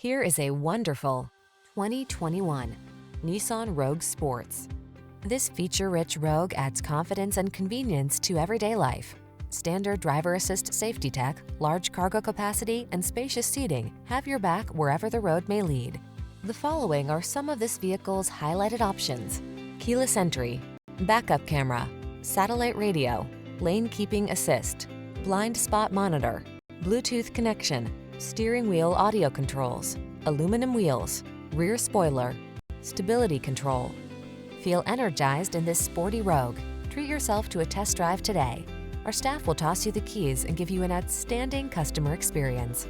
Here is a wonderful 2021 Nissan Rogue Sports. This feature-rich Rogue adds confidence and convenience to everyday life. Standard driver assist safety tech, large cargo capacity, and spacious seating have your back wherever the road may lead. The following are some of this vehicle's highlighted options: keyless entry, backup camera, satellite radio, lane keeping assist, blind spot monitor, Bluetooth connection, steering wheel audio controls, aluminum wheels, rear spoiler, stability control. Feel energized in this sporty Rogue. Treat yourself to a test drive today. Our staff will toss you the keys and give you an outstanding customer experience.